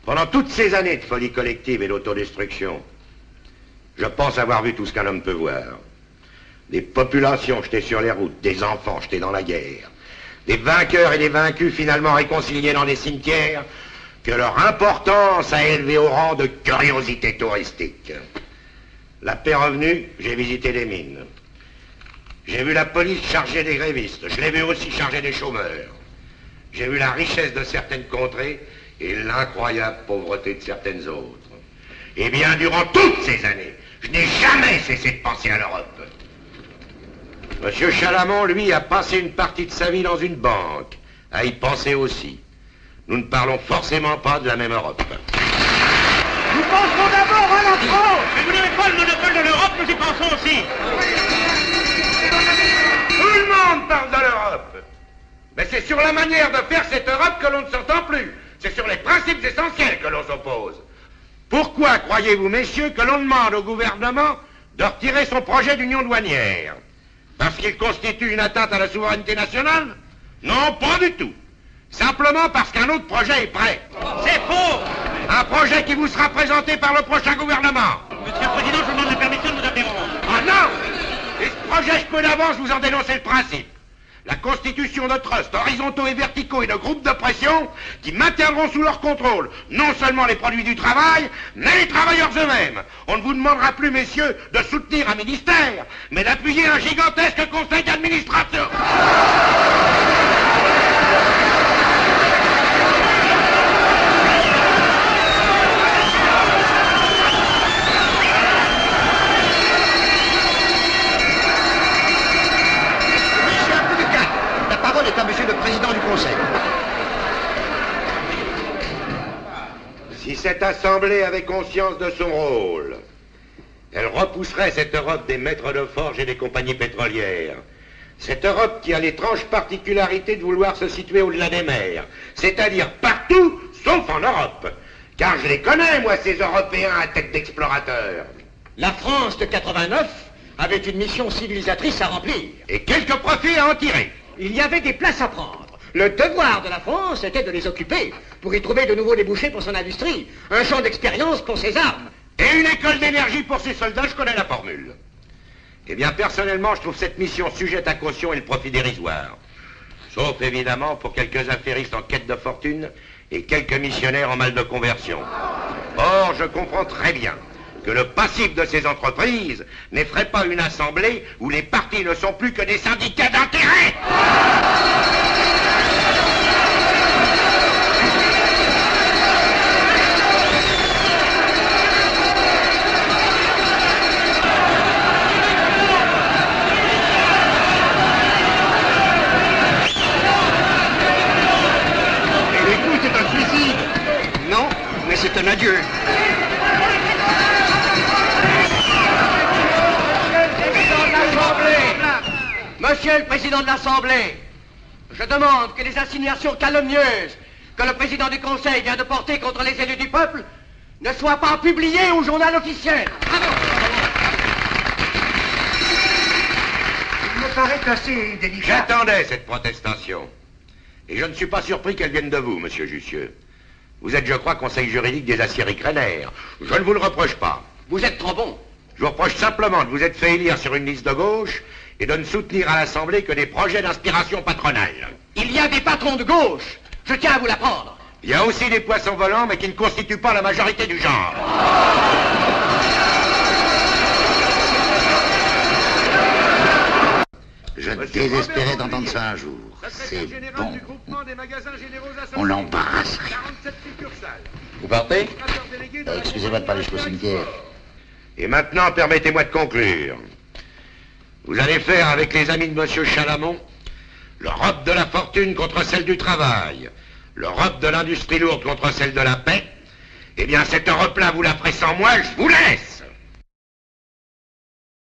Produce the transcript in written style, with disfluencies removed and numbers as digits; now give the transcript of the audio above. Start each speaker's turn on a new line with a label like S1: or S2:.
S1: Pendant toutes ces années de folie collective et d'autodestruction, je pense avoir vu tout ce qu'un homme peut voir. Des populations jetées sur les routes, des enfants jetés dans la guerre, des vainqueurs et des vaincus finalement réconciliés dans des cimetières que leur importance a élevé au rang de curiosité touristique. La paix revenue, j'ai visité les mines. J'ai vu la police charger des grévistes. Je l'ai vu aussi charger des chômeurs. J'ai vu la richesse de certaines contrées et l'incroyable pauvreté de certaines autres. Eh bien, durant toutes ces années, je n'ai jamais cessé de penser à l'Europe. Monsieur Chalamont, lui, a passé une partie de sa vie dans une banque, à y penser aussi. Nous ne parlons forcément pas de la même Europe.
S2: Nous pensons d'abord à la France.
S3: Mais vous n'avez pas le monopole de l'Europe, nous y pensons aussi.
S1: Tout le monde parle de l'Europe. Mais c'est sur la manière de faire cette Europe que l'on ne s'entend plus. C'est sur les principes essentiels que l'on s'oppose. Pourquoi croyez-vous, messieurs, que l'on demande au gouvernement de retirer son projet d'union douanière? Parce qu'il constitue une atteinte à la souveraineté nationale? Non, pas du tout. Simplement parce qu'un autre projet est prêt.
S3: C'est faux.
S1: Un projet qui vous sera présenté par le prochain gouvernement.
S3: Monsieur le Président, je vous demande la permission de vous interrompre.
S1: Ah non! Et ce projet, je peux d'avance vous en dénoncer le principe. La constitution de trusts horizontaux et verticaux et de groupes de pression qui maintiendront sous leur contrôle non seulement les produits du travail, mais les travailleurs eux-mêmes. On ne vous demandera plus, messieurs, de soutenir un ministère, mais d'appuyer un gigantesque conseil d'administration.
S2: À Monsieur le Président du Conseil.
S1: Si cette Assemblée avait conscience de son rôle, elle repousserait cette Europe des maîtres de forge et des compagnies pétrolières. Cette Europe qui a l'étrange particularité de vouloir se situer au-delà des mers, c'est-à-dire partout, sauf en Europe. Car je les connais, moi, ces Européens à tête d'explorateurs.
S2: La France de 89 avait une mission civilisatrice à remplir.
S1: Et quelques profits à en tirer.
S2: Il y avait des places à prendre. Le devoir de la France était de les occuper pour y trouver de nouveaux débouchés pour son industrie, un champ d'expérience pour ses armes.
S1: Et une école d'énergie pour ses soldats, je connais la formule. Eh bien, personnellement, je trouve cette mission sujette à caution et le profit dérisoire. Sauf, évidemment, pour quelques affairistes en quête de fortune et quelques missionnaires en mal de conversion. Or, je comprends très bien que le passif de ces entreprises n'effraie pas une assemblée où les partis ne sont plus que des syndicats d'intérêt.
S2: Et l'écoute est un suicide. Non, mais c'est un adieu. Monsieur le Président de l'Assemblée, je demande que les insinuations calomnieuses que le Président du Conseil vient de porter contre les élus du peuple ne soient pas publiées au journal officiel. Bravo. Il me paraît assez délicat.
S1: J'attendais cette protestation. Et je ne suis pas surpris qu'elle vienne de vous, monsieur Jussieu. Vous êtes, je crois, conseil juridique des aciéries Crénaire. Je ne vous le reproche pas.
S2: Vous êtes trop bon.
S1: Je vous reproche simplement de vous être fait élire sur une liste de gauche et de ne soutenir à l'Assemblée que des projets d'inspiration patronale.
S2: Il y a des patrons de gauche. Je tiens à vous l'apprendre.
S1: Il y a aussi des poissons volants, mais qui ne constituent pas la majorité du genre.
S4: Je désespérais d'entendre ça un jour. C'est bon. On l'embarrasserait.
S1: Vous partez?
S4: Excusez-moi de parler jusqu'au cimetière.
S1: Et maintenant, permettez-moi de conclure. Vous allez faire avec les amis de M. Chalamont l'Europe de la fortune contre celle du travail, l'Europe de l'industrie lourde contre celle de la paix. Eh bien, cette Europe-là, vous la ferez sans moi, je vous laisse.